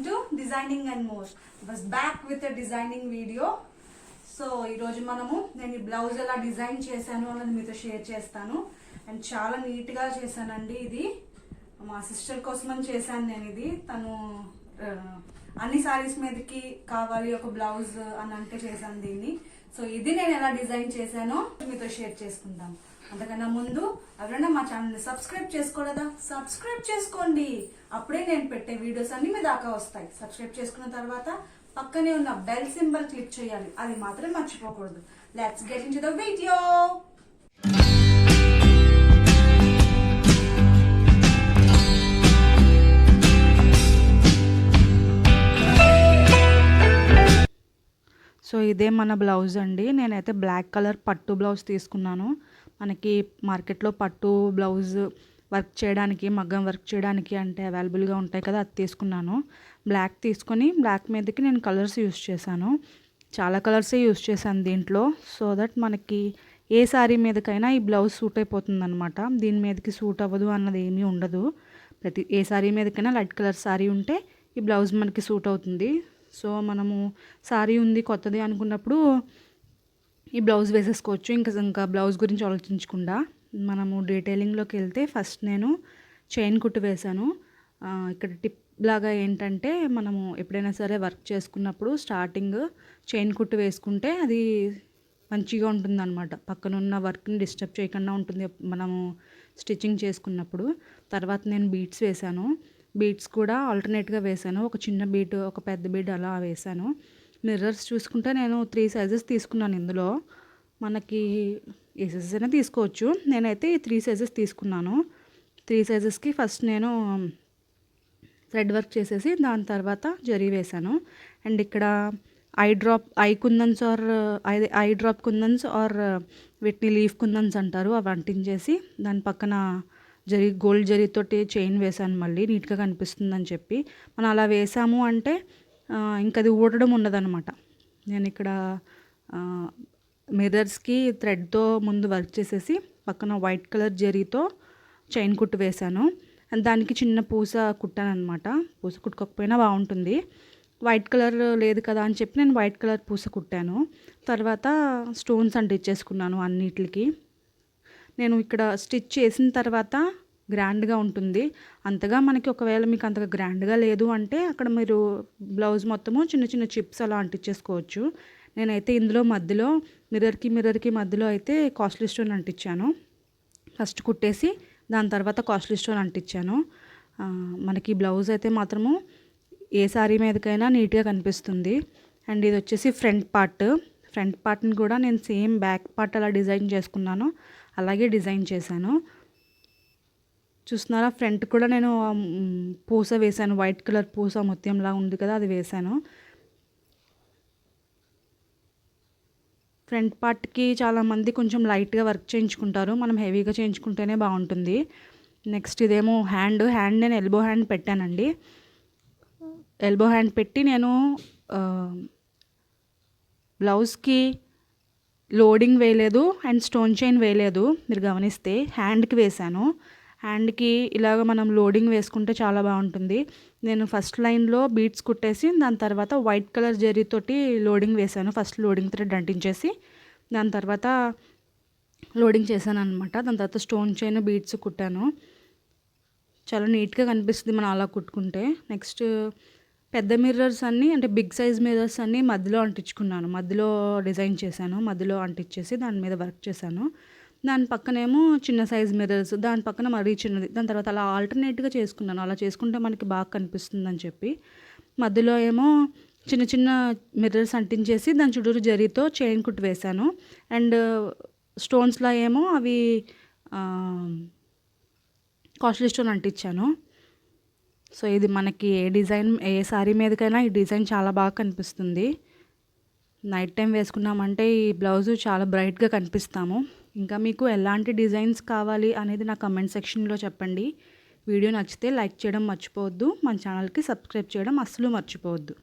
welcome to Designing and More. Was back with a designing video. So ఈరోజు నేను ఈ blouse ఎలా design చేశాను అన్నది మీతో షేర్ చేస్తాను. అండ్ చాలా నీట్గా చేశానండి. ఇది మా సిస్టర్ కోసమని చేశాను నేను. ఇది తను అన్ని సారీస్ మీదకి కావాలి ఒక బ్లౌజ్ అని అంటే చేశాను దీన్ని. సో ఇది నేను ఎలా డిజైన్ చేశానో మీతో షేర్ చేసుకుంటాను. అంతకన్నా ముందు ఎవరైనా మా ఛానల్ని సబ్స్క్రైబ్ చేసుకోలేదా? సబ్స్క్రైబ్ చేసుకోండి. అప్పుడే నేను పెట్టే వీడియోస్ అన్ని మీ దాకా వస్తాయి. సబ్స్క్రైబ్ చేసుకున్న తర్వాత పక్కనే ఉన్న బెల్ సింబల్ క్లిక్ చేయాలి. అది మాత్రం మర్చిపోకూడదు. Let's get into the video. So ఇదే మన బ్లౌజ్ అండి. నేనైతే బ్లాక్ కలర్ పట్టు బ్లౌజ్ తీసుకున్నాను. మనకి మార్కెట్లో పట్టు బ్లౌజ్ వర్క్ చేయడానికి, మగ్గం వర్క్ చేయడానికి అంటే అవైలబుల్గా ఉంటాయి కదా, అది తీసుకున్నాను. బ్లాక్ తీసుకొని బ్లాక్ మీదకి నేను కలర్స్ యూస్ చేశాను. చాలా కలర్సే యూస్ చేశాను దీంట్లో. సో దట్ మనకి ఏ శారీ మీదకైనా ఈ బ్లౌజ్ సూట్ అయిపోతుంది అనమాట. దీని మీదకి సూట్ అవ్వదు అన్నది ఏమీ ఉండదు. ఏ శారీ మీదకైనా లైట్ కలర్ శారీ ఉంటే ఈ బ్లౌజ్ మనకి సూట్ అవుతుంది. సో మనము శారీ ఉంది కొత్తది అనుకున్నప్పుడు ఈ బ్లౌజ్ వేసేసుకోవచ్చు. ఇంకా బ్లౌజ్ గురించి ఆలోచించకుండా మనము డీటెయిలింగ్లోకి వెళ్తే ఫస్ట్ నేను చైన్ కుట్టు వేశాను. ఇక్కడ టిప్ లాగా ఏంటంటే మనము ఎప్పుడైనా సరే వర్క్ చేసుకున్నప్పుడు స్టార్టింగ్ చైన్ కుట్టు వేసుకుంటే అది మంచిగా ఉంటుంది అనమాట. పక్కనున్న వర్క్ని డిస్టర్బ్ చేయకుండా ఉంటుంది మనము స్టిచ్చింగ్ చేసుకున్నప్పుడు. తర్వాత నేను బీడ్స్ వేశాను. బీడ్స్ కూడా ఆల్టర్నేట్గా వేశాను. ఒక చిన్న బీడ్, ఒక పెద్ద బీడ్ అలా వేశాను. మిర్రర్స్ చూసుకుంటే నేను 3 సైజెస్ తీసుకున్నాను. ఇందులో మనకి ఏ సైజెస్ అయినా తీసుకోవచ్చు. నేనైతే 3 సైజెస్ తీసుకున్నాను. 3 సైజెస్కి ఫస్ట్ నేను థ్రెడ్ వర్క్ చేసేసి దాని తర్వాత జరీ వేశాను. అండ్ ఇక్కడ eye kundans or eye drop kundans or వీటిని లీఫ్ కుందన్స్ అంటారు. అవి అంటించేసి దాని పక్కన గోల్డ్ జరీతోటి చైన్ వేశాను. మళ్ళీ నీట్గా కనిపిస్తుందని చెప్పి మనం అలా వేసాము అంటే ఇంకా అది ఊడడం ఉండదన్నమాట. నేను ఇక్కడ మిర్రర్స్కి థ్రెడ్తో ముందు వర్క్ చేసేసి పక్కన వైట్ కలర్ జరీతో చైన్ కుట్టు వేశాను. అండ్ దానికి చిన్న పూస కుట్టాను అనమాట. పూస కుట్టుకోకపోయినా బాగుంటుంది. వైట్ కలర్ లేదు కదా అని చెప్పి నేను వైట్ కలర్ పూస కుట్టాను. తర్వాత స్టోన్స్ అంటించేసుకున్నాను అన్నిటికి. నేను ఇక్కడ స్టిచ్ చేసిన తర్వాత గ్రాండ్గా ఉంటుంది. అంతగా మనకి ఒకవేళ మీకు అంతగా గ్రాండ్గా లేదు అంటే అక్కడ మీరు బ్లౌజ్ మొత్తము చిన్న చిన్న చిప్స్ అలా అంటించేసుకోవచ్చు. నేనైతే ఇందులో మధ్యలో మిర్రర్కి మధ్యలో అయితే కాస్ట్లీ స్టోన్ అంటించాను. ఫస్ట్ కుట్టేసి దాని తర్వాత కాస్ట్లీ స్టోన్ అంటించాను. మనకి బ్లౌజ్ అయితే మాత్రము ఏ శారీ మీదకైనా నీట్గా కనిపిస్తుంది. అండ్ ఇది వచ్చేసి ఫ్రంట్ పార్ట్ని కూడా నేను సేమ్ బ్యాక్ పార్ట్ అలా డిజైన్ చేసుకున్నాను. అలాగే డిజైన్ చేశాను. చూస్తున్నారా, ఫ్రంట్ కూడా నేను పూస వేశాను. వైట్ కలర్ పూస ముత్యంలా ఉంది కదా, అది వేశాను. ఫ్రంట్ పార్ట్కి చాలామంది కొంచెం లైట్గా వర్క్ చేయించుకుంటారు. మనం హెవీగా చేయించుకుంటేనే బాగుంటుంది. నెక్స్ట్ ఇదేమో హ్యాండ్ నేను ఎల్బో హ్యాండ్ పెట్టానండి. ఎల్బో హ్యాండ్ పెట్టి నేను బ్లౌజ్కి లోడింగ్ వేయలేదు అండ్ స్టోన్ చైన్ వేయలేదు. మీరు గమనిస్తే హ్యాండ్కి వేశాను. హ్యాండ్కి ఇలాగ మనం లోడింగ్ వేసుకుంటే చాలా బాగుంటుంది. నేను ఫస్ట్ లైన్లో బీడ్స్ కుట్టేసి దాని తర్వాత వైట్ కలర్ జరీతోటి లోడింగ్ వేశాను. ఫస్ట్ లోడింగ్ థ్రెడ్ అంటించేసి దాని తర్వాత లోడింగ్ చేశాను అనమాట. దాని తర్వాత స్టోన్ చైన్ బీడ్స్ కుట్టాను. చాలా నీట్గా కనిపిస్తుంది మనం అలా కుట్టుకుంటే. నెక్స్ట్ పెద్ద మిర్రర్స్ అన్నీ అంటే బిగ్ సైజ్ మిర్రర్స్ అన్నీ మధ్యలో అంటించుకున్నాను. మధ్యలో డిజైన్ చేశాను. మధ్యలో అంటించేసి దాని మీద వర్క్ చేశాను. దాని పక్కనేమో చిన్న సైజ్ మిర్రర్స్, దాని పక్కన మరీ చిన్నది, దాని తర్వాత అలా ఆల్టర్నేట్గా చేసుకున్నాను. అలా చేసుకుంటే మనకి బాగా కనిపిస్తుందని చెప్పి మధ్యలో ఏమో చిన్న చిన్న మిర్రర్స్ అంటించేసి దాని చుట్టూరు జరీతో చైన్ కుట్టు వేశాను. అండ్ స్టోన్స్లో ఏమో అవి కాస్ట్లీ స్టోన్ అంటించాను. సో ఇది మనకి ఏ శారీ మీదకైనా ఈ డిజైన్ చాలా బాగా కనిపిస్తుంది. నైట్ టైం వేసుకున్నామంటే ఈ బ్లౌజు చాలా బ్రైట్గా కనిపిస్తాము. ఇంకా మీకు ఎలాంటి డిజైన్స్ కావాలి అనేది నా కమెంట్ సెక్షన్లో చెప్పండి. వీడియో నచ్చితే లైక్ చేయడం మర్చిపోవద్దు. మన ఛానల్కి సబ్స్క్రైబ్ చేయడం అస్సలు మర్చిపోవద్దు.